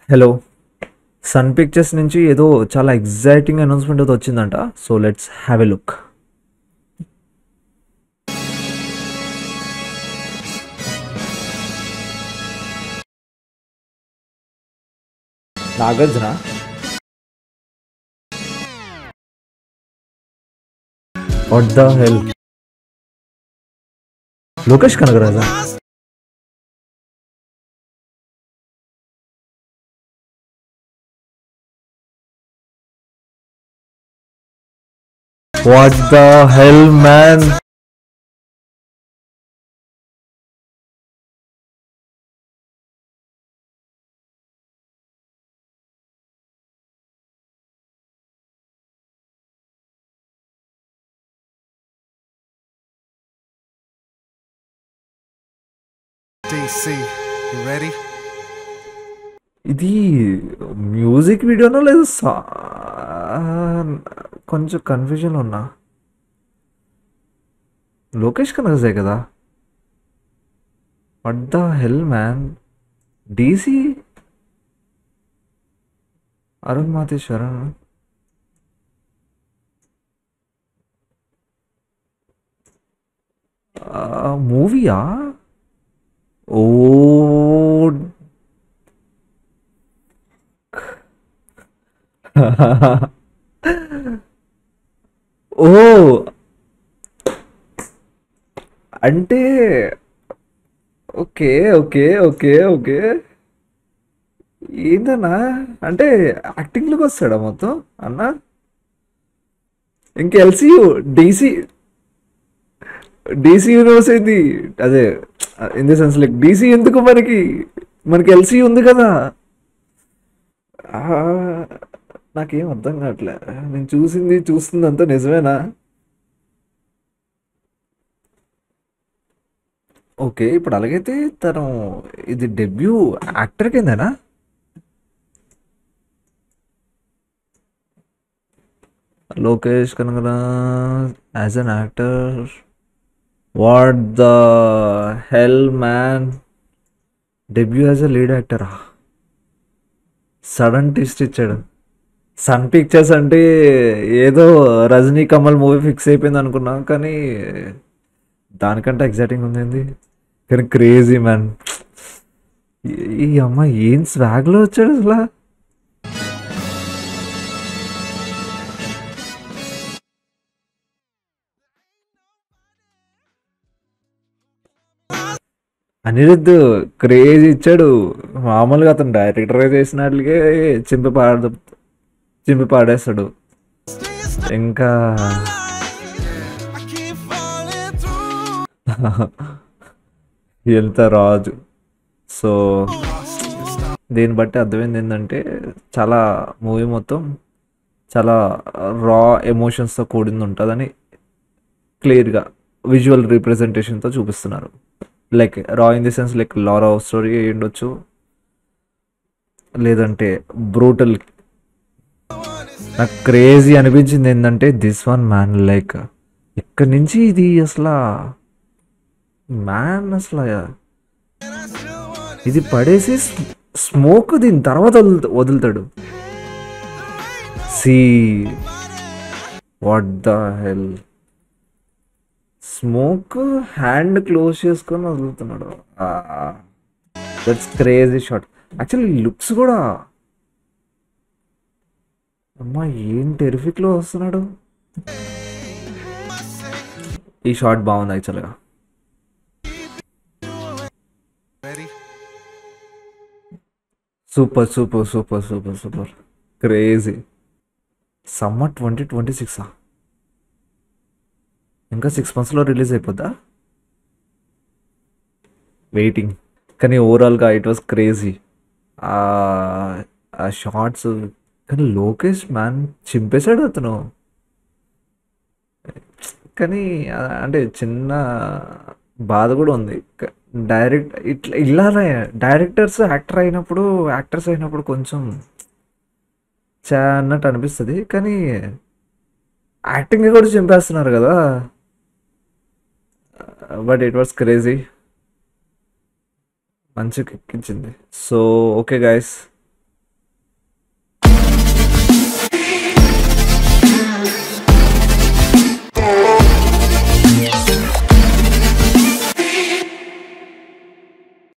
Hello. Sun pictures నుంచి ఏదో చాలా ఎగ్జైటింగ్ అనౌన్స్మెంట్ అయితే వచ్చిందంట. So let's have a look. Nagarjuna, what the hell? Lokesh కనగరాజా? What the hell man? DC, you ready? ఇది మ్యూజిక్ వీడియోనో లేదు, కొంచెం కన్ఫ్యూజన్ ఉన్నా. లోకేష్ కనగరాజే కదా? What the hell man? DC Arun Matheswaran. మూవీయా? ఓ ఓ అంటే ఓకే ఓకే ఓకే ఓకే. ఏందన్నా? అంటే యాక్టింగ్లోకి వస్తాడా మొత్తం అన్న? ఇంక ఎల్సీయూ డీసీ డీసీ యూనివర్స్ ఏంది అదే? In the sense like DC ఎందుకు మనకి? మనకి ఎల్సీ ఉంది కదా. ఆ, నాకేం అర్థం కావట్లే. నేను చూస్తుంది అంతా నిజమేనా? ఓకే, ఇప్పుడు అలాగైతే తను ఇది డెబ్యూ యాక్టర్ కిందేనా? Lokesh Kanagaraj as an actor. What the hell man? Debut as a lead యాక్టరా? సడన్ ట్విస్ట్ ఇచ్చాడు. సన్ పిక్చర్స్ అంటే ఏదో రజనీ కమల్ మూవీ ఫిక్స్ అయిపోయింది అనుకున్నా, కానీ దానికంటే ఎగ్జైటింగ్ ఉంది. కానీ క్రేజీ మ్యాన్. ఈ అమ్మ ఏం స్వాగ్లో వచ్చాడు అసలు. అనిరుద్ధ్ క్రేజ్ ఇచ్చాడు. మామూలుగా అతను డైరెక్టర్గా చేసినట్లకే చింపి పాడేస్తాడు. ఇంకా I keep falling through. ఎంత రాజు. సో దీన్ని బట్టి అర్థమైంది ఏంటంటే చాలా మూవీ మొత్తం చాలా రా ఎమోషన్స్తో కూడింది ఉంటుందని క్లియర్గా విజువల్ రీప్రజెంటేషన్తో చూపిస్తున్నారు. లైక్ రా in the sense like Lara story అయి ఉండొచ్చు, లేదంటే బ్రూటల్. నాకు క్రేజీ అనిపించింది ఏంటంటే దిస్ వన్ మ్యాన్, లైక్ ఇక్కడి నుంచి ఇది అసలు మ్యాన్ అసలు ఇది పడేసి స్మోక్ దీని తర్వాత వదులుతాడు. See what the hell? Smoke hand close చేసుకొని వదులుతున్నాడు. That's crazy shot. Actually looks కూడా అమ్మా ఏం టెరిఫిక్లో వస్తున్నాడు. ఈ షాట్ బాగుంది యాక్చువల్గా. Ready? Super super super super super crazy. Summer 2026 ఇంకా 6 monthsలో రిలీజ్ అయిపోద్దా? వెయిటింగ్. కానీ ఓవరాల్గా ఇట్ వాస్ క్రేజీ. ఆ షార్ట్స్. కానీ లోకేష్ మ్యాన్ చింపేశాడు అతను. కానీ అంటే చిన్న బాధ కూడా ఉంది. ఇలానే యాక్టర్స్ అయినప్పుడు కొంచెం అన్నట్టు అనిపిస్తుంది. కానీ యాక్టింగ్ కూడా చింపేస్తున్నారు కదా. But it was crazy. మంచిగా ఎక్కించింది. So okay guys,